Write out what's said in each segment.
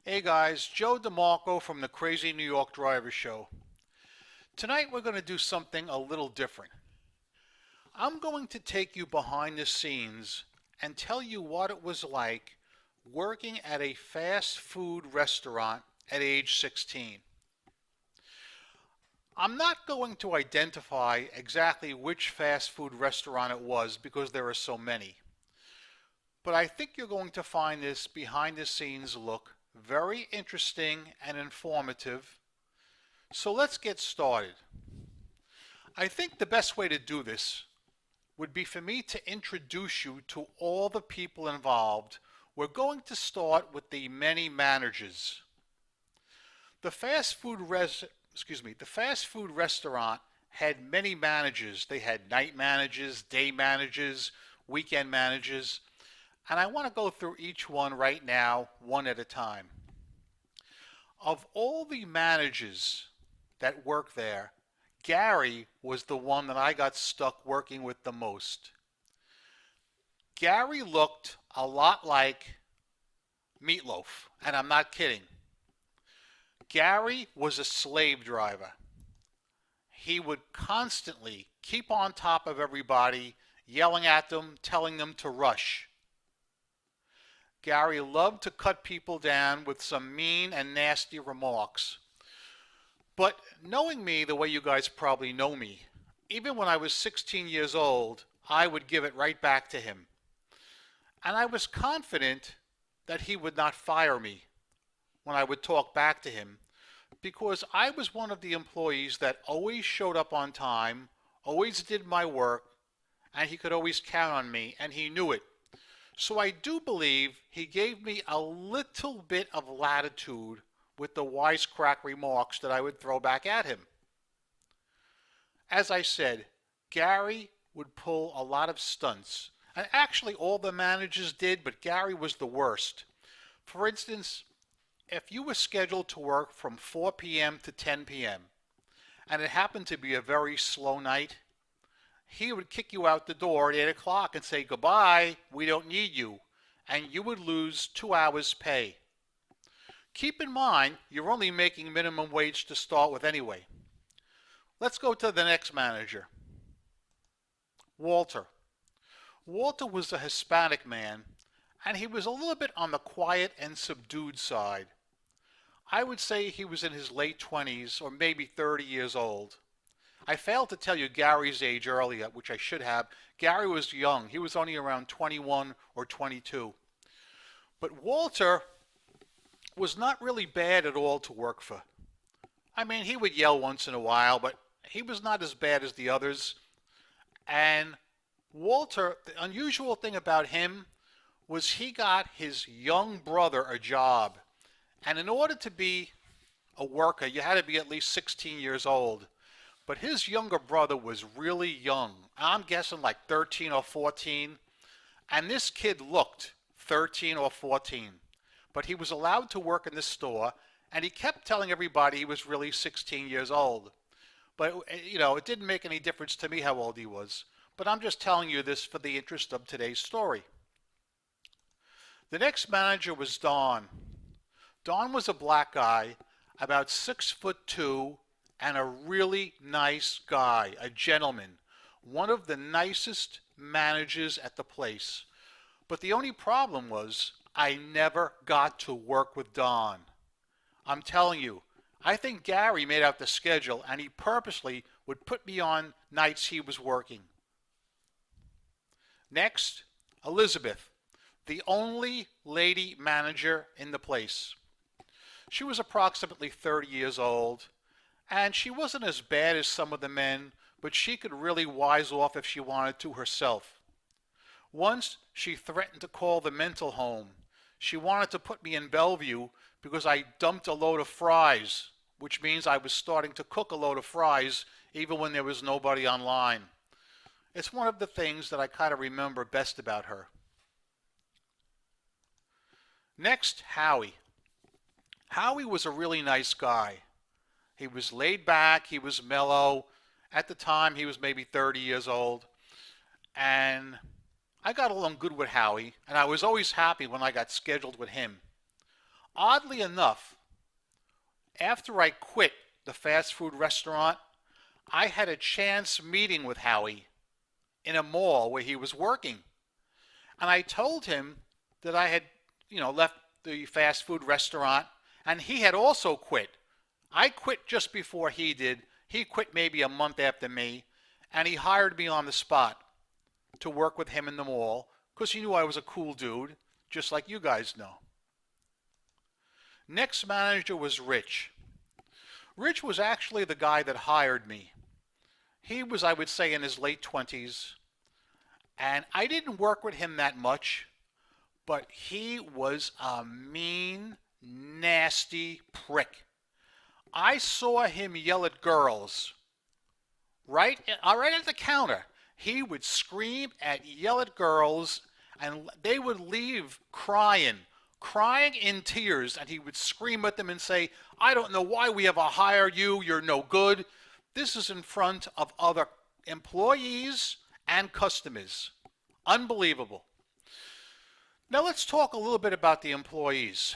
Hey guys, Joe DeMarco from the Crazy New York Driver Show. Tonight we're going to do something a little different. I'm going to take you behind the scenes and tell you what it was like working at a fast food restaurant at age 16. I'm not going to identify exactly which fast food restaurant it was because there are so many. But I think you're going to find this behind the scenes look very interesting and informative. So let's get started. I think the best way to do this would be for me to introduce you to all the people involved. We're going to start with the many managers. The fast food restaurant had many managers. They had night managers, day managers, weekend managers, and I want to go through each one right now, one at a time. Of all the managers that work there, Gary was the one that I got stuck working with the most. Gary looked a lot like Meatloaf, and I'm not kidding. Gary was a slave driver. He would constantly keep on top of everybody, yelling at them, telling them to rush. Gary loved to cut people down with some mean and nasty remarks. But knowing me the way you guys probably know me, even when I was 16 years old, I would give it right back to him. And I was confident that he would not fire me when I would talk back to him, because I was one of the employees that always showed up on time, always did my work, and he could always count on me, and he knew it. So I do believe he gave me a little bit of latitude with the wisecrack remarks that I would throw back at him. As I said, Gary would pull a lot of stunts. And actually all the managers did, but Gary was the worst. For instance, if you were scheduled to work from 4 p.m. to 10 p.m., and it happened to be a very slow night, he would kick you out the door at 8 o'clock and say, "Goodbye, we don't need you," and you would lose 2 hours' pay. Keep in mind, you're only making minimum wage to start with anyway. Let's go to the next manager. Walter. Walter was a Hispanic man, and he was a little bit on the quiet and subdued side. I would say he was in his late 20s or maybe 30 years old. I failed to tell you Gary's age earlier, which I should have. Gary was young. He was only around 21 or 22. But Walter was not really bad at all to work for. I mean, he would yell once in a while, but he was not as bad as the others. And Walter, the unusual thing about him was he got his young brother a job. And in order to be a worker, you had to be at least 16 years old. But his younger brother was really young. I'm guessing like 13 or 14. And this kid looked 13 or 14. But he was allowed to work in this store, and he kept telling everybody he was really 16 years old. But, you know, it didn't make any difference to me how old he was. But I'm just telling you this for the interest of today's story. The next manager was Don. Don was a black guy, about 6'2", and a really nice guy, a gentleman, one of the nicest managers at the place. But the only problem was I never got to work with Don. I'm telling you, I think Gary made out the schedule, and he purposely would put me on nights he was working. Next, Elizabeth, the only lady manager in the place. She was approximately 30 years old, and she wasn't as bad as some of the men, but she could really wise off if she wanted to herself. Once, she threatened to call the mental home. She wanted to put me in Bellevue because I dumped a load of fries, which means I was starting to cook a load of fries even when there was nobody online. It's one of the things that I kind of remember best about her. Next, Howie. Howie was a really nice guy. He was laid back, he was mellow. At the time, he was maybe 30 years old. and I got along good with Howie, and I was always happy when I got scheduled with him. Oddly enough, after I quit the fast food restaurant, I had a chance meeting with Howie in a mall where he was working. And I told him that I had, left the fast food restaurant and he had also quit. I quit just before he did. He quit maybe a month after me, and he hired me on the spot to work with him in the mall because he knew I was a cool dude, just like you guys know. Next manager was Rich. Rich was actually the guy that hired me. He was, I would say, in his late 20s, and I didn't work with him that much, but he was a mean, nasty prick. I saw him yell at girls right at the counter. He would scream and yell at girls, and they would leave crying in tears, and he would scream at them and say, "I don't know why we ever hired you. You're no good." This is in front of other employees and customers. Unbelievable. Now let's talk a little bit about the employees.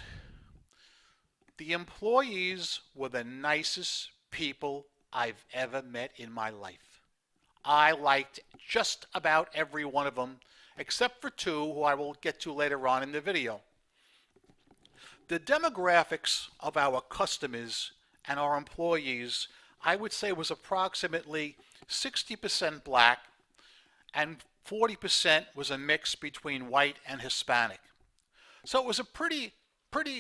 The employees were the nicest people I've ever met in my life. I liked just about every one of them, except for two who I will get to later on in the video. The demographics of our customers and our employees, I would say, was approximately 60% black and 40% was a mix between white and Hispanic. So it was a pretty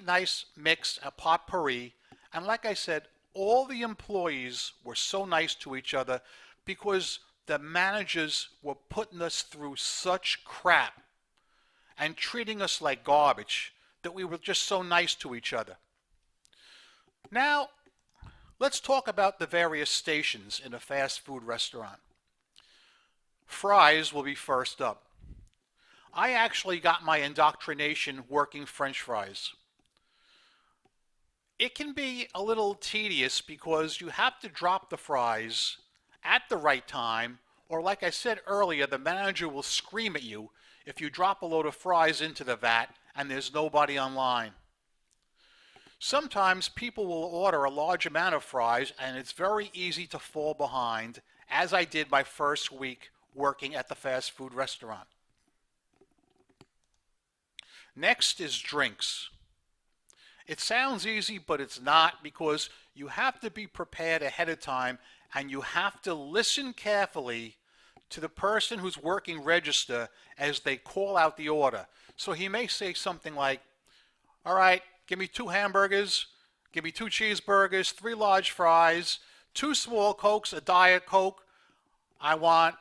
nice mix, a potpourri. And like I said, all the employees were so nice to each other because the managers were putting us through such crap and treating us like garbage that we were just so nice to each other. Now, let's talk about the various stations in a fast food restaurant. Fries will be first up. I actually got my indoctrination working French fries. It can be a little tedious because you have to drop the fries at the right time, or like I said earlier, the manager will scream at you if you drop a load of fries into the vat and there's nobody online. Sometimes people will order a large amount of fries and it's very easy to fall behind, as I did my first week working at the fast food restaurant. Next is drinks. It sounds easy, but it's not, because you have to be prepared ahead of time and you have to listen carefully to the person who's working register as they call out the order. So he may say something like, "All right, give me 2 hamburgers, give me 2 cheeseburgers, 3 large fries, 2 small Cokes, a Diet Coke. I want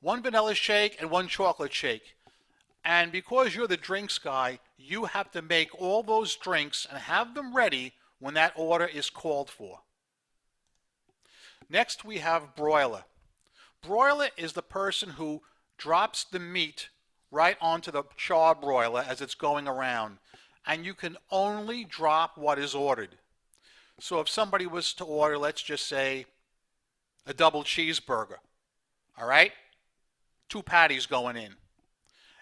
1 vanilla shake and 1 chocolate shake." And because you're the drinks guy, you have to make all those drinks and have them ready when that order is called for. Next we have broiler. Broiler is the person who drops the meat right onto the char broiler as it's going around. And you can only drop what is ordered. So if somebody was to order, let's just say, a double cheeseburger, all right? 2 patties going in.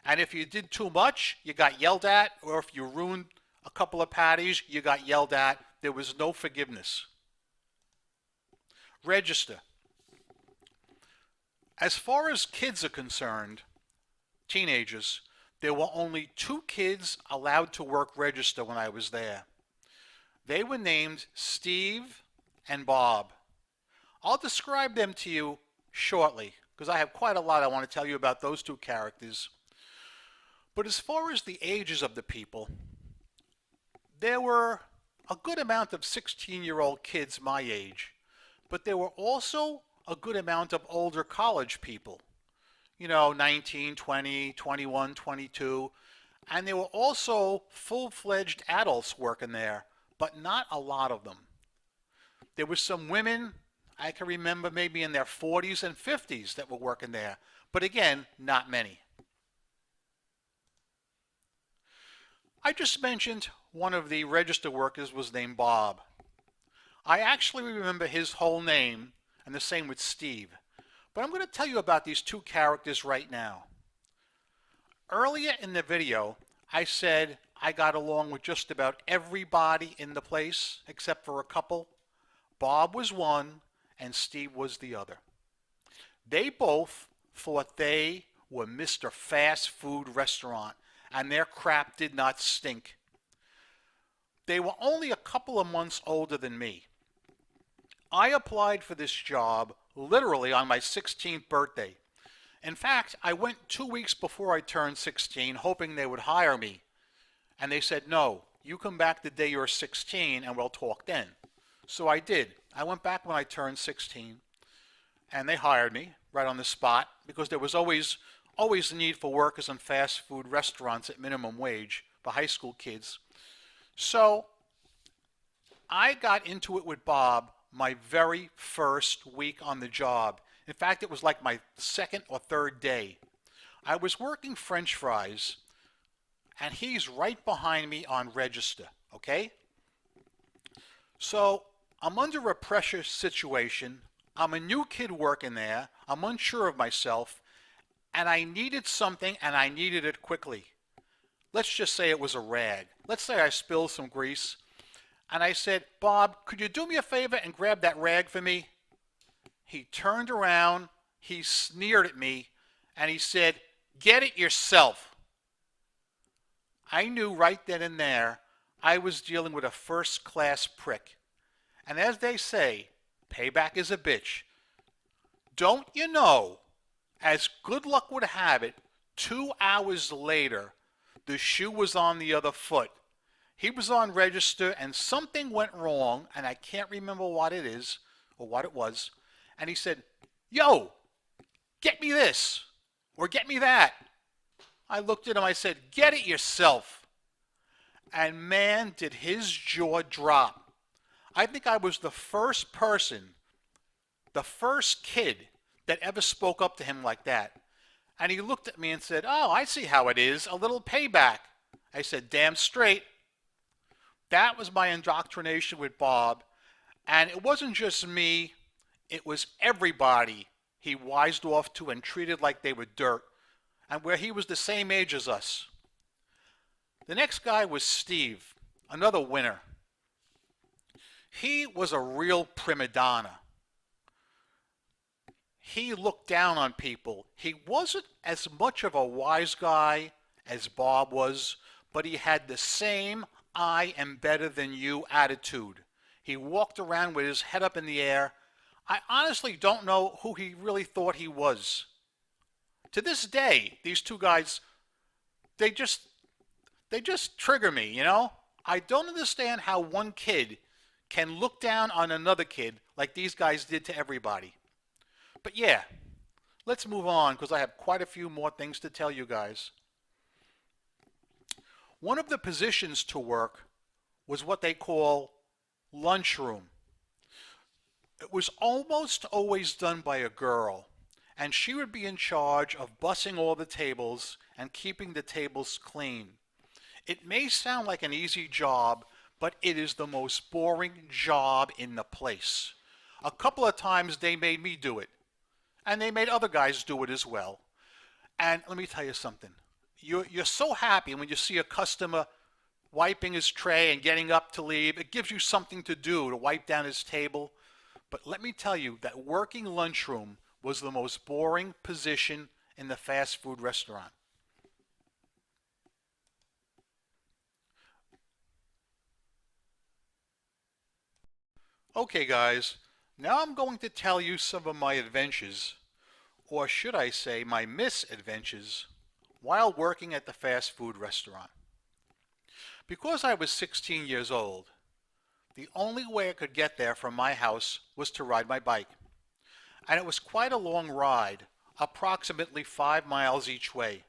And if you did too much, you got yelled at, or if you ruined a couple of patties, you got yelled at. There was no forgiveness. Register. As far as kids are concerned, teenagers, there were only 2 kids allowed to work register when I was there. They were named Steve and Bob. I'll describe them to you shortly, because I have quite a lot I want to tell you about those 2 characters. But as far as the ages of the people, there were a good amount of 16-year-old kids my age, but there were also a good amount of older college people, 19, 20, 21, 22, and there were also full-fledged adults working there, but not a lot of them. There were some women, I can remember maybe in their 40s and 50s, that were working there, but again, not many. I just mentioned one of the register workers was named Bob. I actually remember his whole name, and the same with Steve. But I'm going to tell you about these two characters right now. Earlier in the video, I said I got along with just about everybody in the place except for a couple. Bob was one and Steve was the other. They both thought they were Mr. Fast Food Restaurant and their crap did not stink. They were only a couple of months older than me. I applied for this job literally on my 16th birthday. In fact, I went 2 weeks before I turned 16 hoping they would hire me. And they said, no, you come back the day you're 16 and we'll talk then. So I did. I went back when I turned 16 and they hired me right on the spot because there was always the need for workers in fast food restaurants at minimum wage for high school kids. So I got into it with Bob my very first week on the job. In fact, it was like my second or third day. I was working French fries, and he's right behind me on register, okay? So I'm under a pressure situation. I'm a new kid working there. I'm unsure of myself, and I needed something, and I needed it quickly. Let's just say it was a rag. Let's say I spilled some grease. And I said, Bob, could you do me a favor and grab that rag for me? He turned around, he sneered at me, and he said, get it yourself. I knew right then and there I was dealing with a first-class prick. And as they say, payback is a bitch. Don't you know, as good luck would have it, 2 hours later, the shoe was on the other foot. He was on register and something went wrong, and I can't remember what it is or what it was. And he said, yo, get me this or get me that. I looked at him, I said, get it yourself. And man, did his jaw drop. I think I was the first person, the first kid that ever spoke up to him like that. And he looked at me and said, oh, I see how it is, a little payback. I said, damn straight. That was my indoctrination with Bob, and it wasn't just me, it was everybody he wised off to and treated like they were dirt, and where he was the same age as us. The next guy was Steve, another winner. He was a real prima donna. He looked down on people. He wasn't as much of a wise guy as Bob was, but he had the same I am better than you attitude. He walked around with his head up in the air. I honestly don't know who he really thought he was. To this day, these two guys, they just trigger me, you know? I don't understand how one kid can look down on another kid like these guys did to everybody. But yeah, let's move on because I have quite a few more things to tell you guys. One of the positions to work was what they call lunchroom. It was almost always done by a girl, and she would be in charge of bussing all the tables and keeping the tables clean. It may sound like an easy job, but it is the most boring job in the place. A couple of times they made me do it, and they made other guys do it as well. And let me tell you something. You're so happy when you see a customer wiping his tray and getting up to leave. It gives you something to do to wipe down his table. But let me tell you that working lunchroom was the most boring position in the fast food restaurant. Okay guys, now I'm going to tell you some of my adventures, or should I say my misadventures, while working at the fast food restaurant. Because I was 16 years old, the only way I could get there from my house was to ride my bike. And it was quite a long ride, approximately 5 miles each way.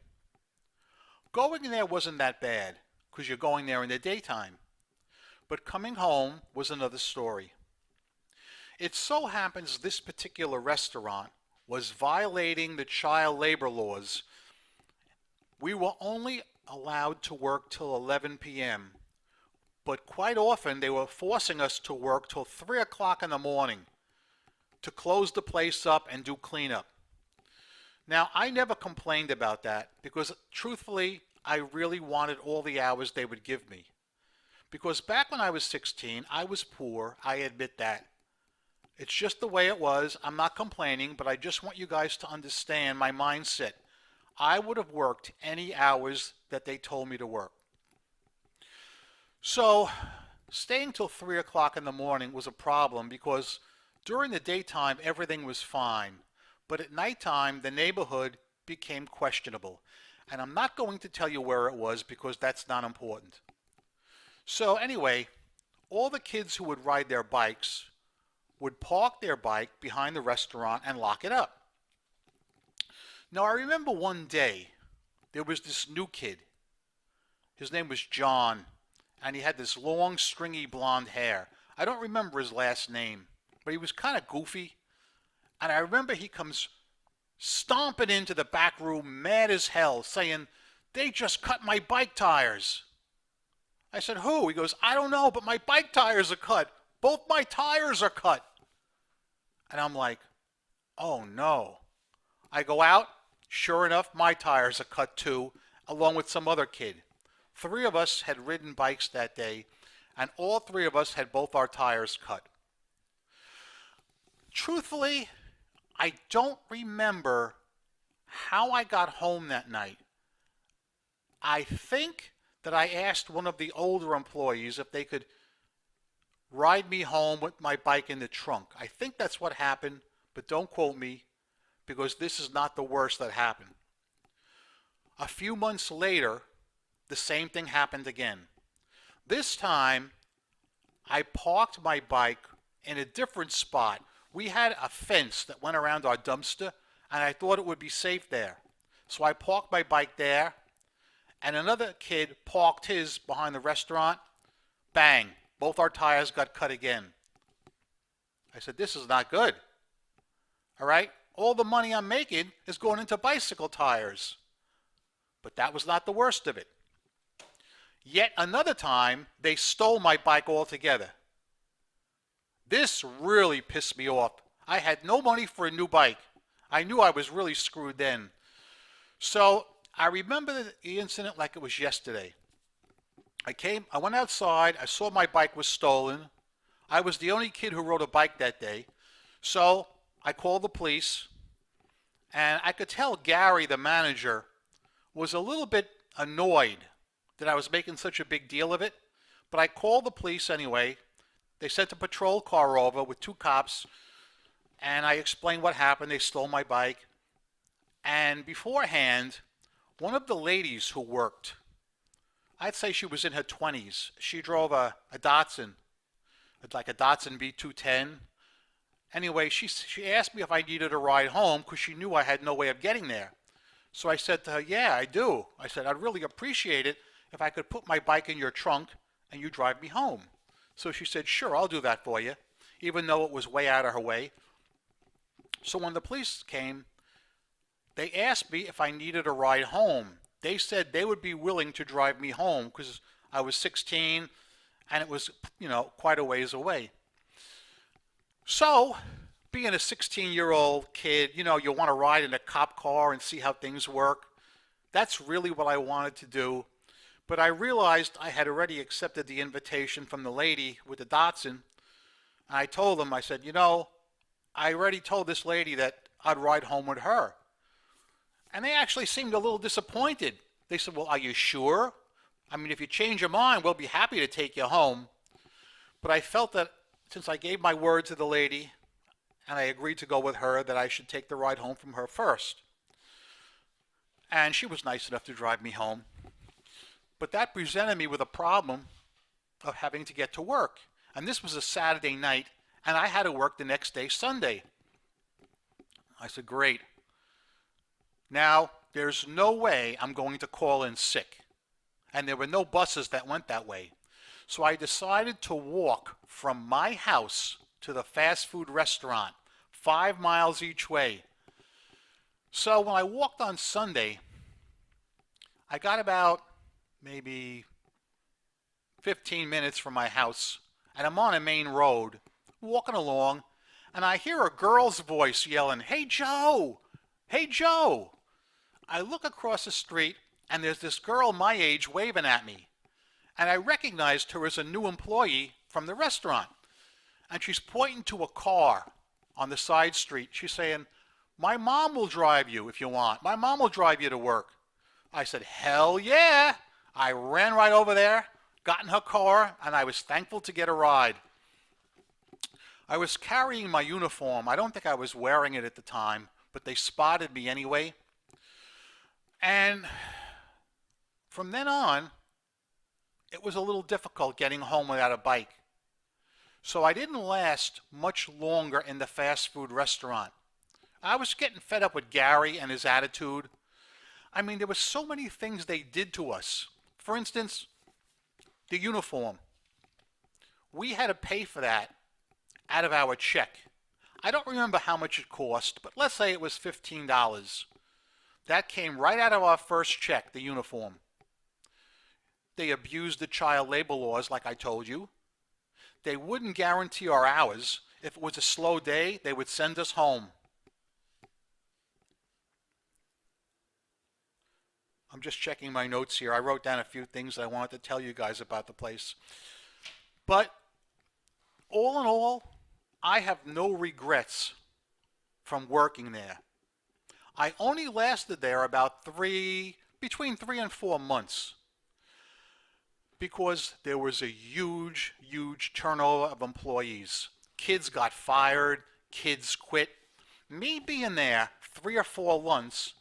Going there wasn't that bad, because you're going there in the daytime. But coming home was another story. It so happens this particular restaurant was violating the child labor laws. We were only allowed to work till 11 p.m., but quite often they were forcing us to work till 3 o'clock in the morning to close the place up and do cleanup. Now, I never complained about that because truthfully, I really wanted all the hours they would give me. Because back when I was 16, I was poor. I admit that. It's just the way it was. I'm not complaining, but I just want you guys to understand my mindset. I would have worked any hours that they told me to work. So, staying till 3 o'clock in the morning was a problem because during the daytime everything was fine. But at nighttime the neighborhood became questionable. And I'm not going to tell you where it was because that's not important. So anyway, all the kids who would ride their bikes would park their bike behind the restaurant and lock it up. Now I remember one day there was this new kid. His name was John, and he had this long stringy blonde hair. I don't remember his last name, but he was kind of goofy. And I remember he comes stomping into the back room mad as hell saying, "They just cut my bike tires." I said, "Who?" He goes, "I don't know, but my bike tires are cut. Both my tires are cut." And I'm like, oh no. I go out. Sure enough, my tires are cut too, along with some other kid. 3 of us had ridden bikes that day, and all 3 of us had both our tires cut. Truthfully, I don't remember how I got home that night. I think that I asked one of the older employees if they could ride me home with my bike in the trunk. I think that's what happened, but don't quote me because this is not the worst that happened. A few months later, the same thing happened again. This time, I parked my bike in a different spot. We had a fence that went around our dumpster, and I thought it would be safe there. So I parked my bike there, and another kid parked his behind the restaurant. Bang, both our tires got cut again. I said, this is not good. All right, all the money I'm making is going into bicycle tires. But that was not the worst of it. Yet another time, they stole my bike altogether. This really pissed me off. I had no money for a new bike. I knew I was really screwed then. So I remember the incident like it was yesterday. I went outside, I saw my bike was stolen. I was the only kid who rode a bike that day. So I called the police, and I could tell Gary, the manager, was a little bit annoyed that I was making such a big deal of it. But I called the police anyway. They sent a patrol car over with 2 cops, and I explained what happened. They stole my bike. And beforehand, one of the ladies who worked, I'd say she was in her 20s. She drove a Datsun, like a Datsun B210. Anyway, she asked me if I needed a ride home because she knew I had no way of getting there. So I said to her, yeah, I do. I said, I'd really appreciate it if I could put my bike in your trunk and you drive me home. So she said, sure, I'll do that for you, even though it was way out of her way. So when the police came, they asked me if I needed a ride home. They said they would be willing to drive me home because I was 16 and it was, quite a ways away. So, being a 16-year-old kid, you want to ride in a cop car and see how things work. That's really what I wanted to do. But I realized I had already accepted the invitation from the lady with the Datsun. And I told them, I said, I already told this lady that I'd ride home with her. And they actually seemed a little disappointed. They said, well, are you sure? I mean, if you change your mind, we'll be happy to take you home. But I felt that since I gave my word to the lady and I agreed to go with her, that I should take the ride home from her first. And she was nice enough to drive me home. But that presented me with a problem of having to get to work. And this was a Saturday night, and I had to work the next day, Sunday. I said, great. Now, there's no way I'm going to call in sick. And there were no buses that went that way. So I decided to walk from my house to the fast food restaurant, 5 miles each way. So when I walked on Sunday, I got about maybe 15 minutes from my house, and I'm on a main road, walking along, and I hear a girl's voice yelling, "Hey, Joe, "Hey, Joe." I look across the street and there's this girl my age waving at me. And I recognized her as a new employee from the restaurant. And she's pointing to a car on the side street. She's saying, "My mom will drive you if you want. My mom will drive you to work." I said, "Hell yeah." I ran right over there, got in her car, and I was thankful to get a ride. I was carrying my uniform. I don't think I was wearing it at the time, but they spotted me anyway. And from then on, it was a little difficult getting home without a bike. So I didn't last much longer in the fast food restaurant. I was getting fed up with Gary and his attitude. I mean, there were so many things they did to us. For instance, the uniform. We had to pay for that out of our check. I don't remember how much it cost, but let's say it was $15. That came right out of our first check, the uniform. They abused the child labor laws, like I told you. They wouldn't guarantee our hours. If it was a slow day, they would send us home. I'm just checking my notes here. I wrote down a few things I wanted to tell you guys about the place. But all in all, I have no regrets from working there. I only lasted there about between 3 and 4 months because there was a huge, huge turnover of employees. Kids got fired, kids quit. Me being there 3 or 4 months,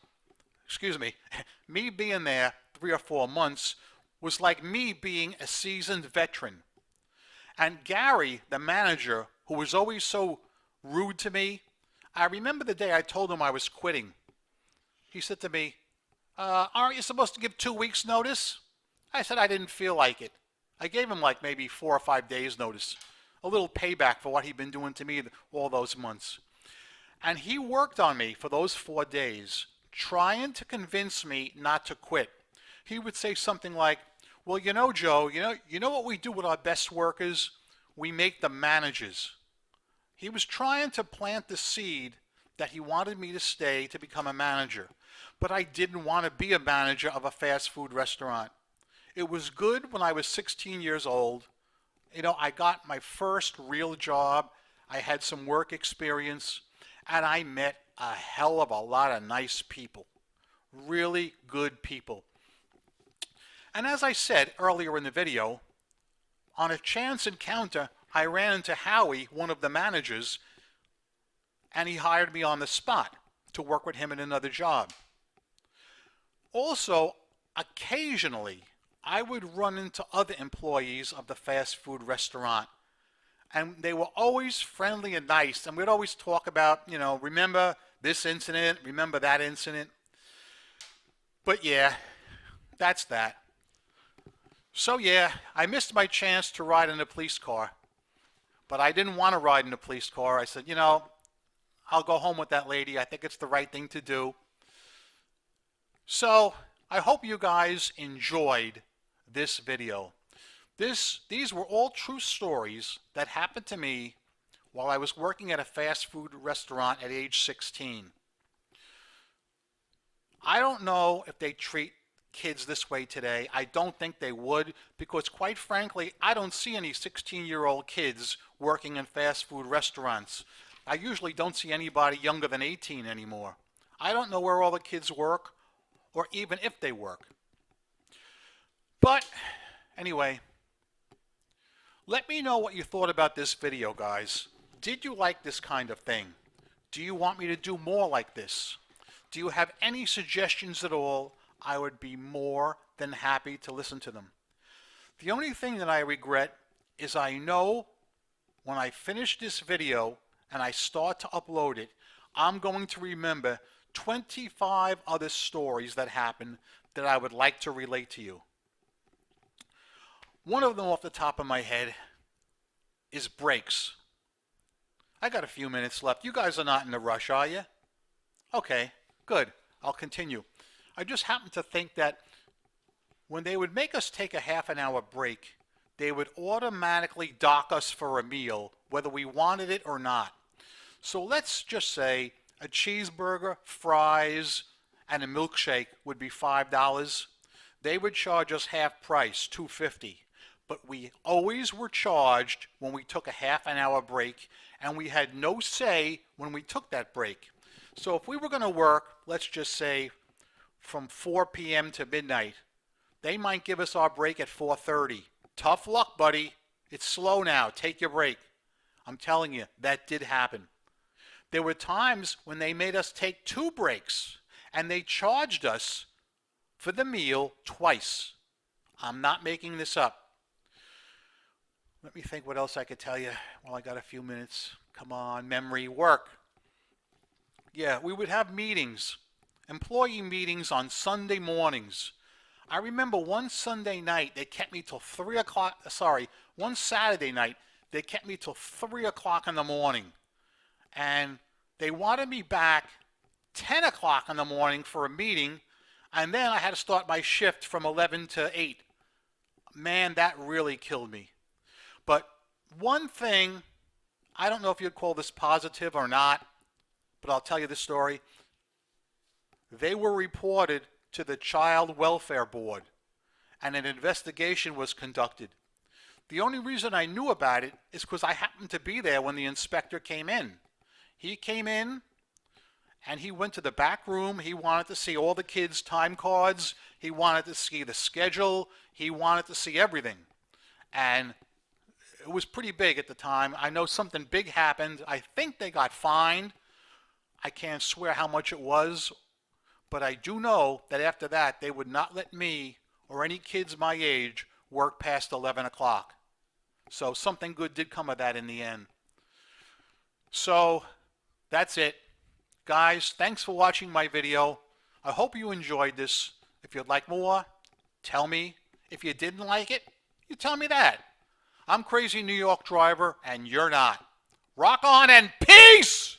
me being there 3 or 4 months was like me being a seasoned veteran. And Gary, the manager, who was always so rude to me, I remember the day I told him I was quitting. He said to me, "Aren't you supposed to give 2 weeks notice?" I said I didn't feel like it. I gave him like maybe 4 or 5 days notice, a little payback for what he'd been doing to me all those months. And he worked on me for those 4 days, trying to convince me not to quit. He would say something like, "Well, you know, Joe, you know what we do with our best workers? We make them managers." He was trying to plant the seed that he wanted me to stay to become a manager. But I didn't want to be a manager of a fast food restaurant. It was good when I was 16 years old. I got my first real job. I had some work experience, and I met a hell of a lot of nice people. Really good people. And as I said earlier in the video, on a chance encounter, I ran into Howie, one of the managers, and he hired me on the spot to work with him in another job. Also, occasionally, I would run into other employees of the fast food restaurant, and they were always friendly and nice, and we'd always talk about, remember this incident, remember that incident. But yeah, that's that. So yeah, I missed my chance to ride in a police car, but I didn't want to ride in a police car. I said, I'll go home with that lady. I think it's the right thing to do. So I hope you guys enjoyed this video. These were all true stories that happened to me while I was working at a fast food restaurant at age 16. I don't know if they treat kids this way today. I don't think they would, because quite frankly, I don't see any 16-year-old kids working in fast food restaurants. I usually don't see anybody younger than 18 anymore. I don't know where all the kids work, or even if they work. But anyway, let me know what you thought about this video, guys. Did you like this kind of thing? Do you want me to do more like this? Do you have any suggestions at all? I would be more than happy to listen to them. The only thing that I regret is I know when I finish this video and I start to upload it, I'm going to remember 25 other stories that happened that I would like to relate to you. One of them off the top of my head is brakes. I got a few minutes left. You guys are not in a rush, are you? Okay, good. I'll continue. I just happen to think that when they would make us take a half-an-hour break, they would automatically dock us for a meal, whether we wanted it or not. So let's just say A cheeseburger, fries, and a milkshake would be $5. They would charge us half price, $2.50. But we always were charged when we took a half an hour break, and we had no say when we took that break. So if we were going to work, let's just say from 4 p.m. to midnight, they might give us our break at 4:30. Tough luck, buddy. It's slow now. Take your break. I'm telling you, that did happen. There were times when they made us take 2 breaks, and they charged us for the meal twice. I'm not making this up. Let me think what else I could tell you while I got a few minutes. Come on, memory work. Yeah, we would have meetings, employee meetings on Sunday mornings. I remember one Sunday night they kept me till 3 o'clock. One Saturday night they kept me till 3 o'clock in the morning. And they wanted me back 10 o'clock in the morning for a meeting, and then I had to start my shift from 11 to 8. Man, that really killed me. But one thing, I don't know if you'd call this positive or not, but I'll tell you this story. They were reported to the Child Welfare Board, and an investigation was conducted. The only reason I knew about it is because I happened to be there when the inspector came in. He came in, and he went to the back room. He wanted to see all the kids' time cards. He wanted to see the schedule. He wanted to see everything. And it was pretty big at the time. I know something big happened. I think they got fined. I can't swear how much it was, but I do know that after that, they would not let me or any kids my age work past 11 o'clock. So something good did come of that in the end. So that's it. Guys, thanks for watching my video. I hope you enjoyed this. If you'd like more, tell me. If you didn't like it, you tell me that. I'm Crazy New York Driver, and you're not. Rock on and peace!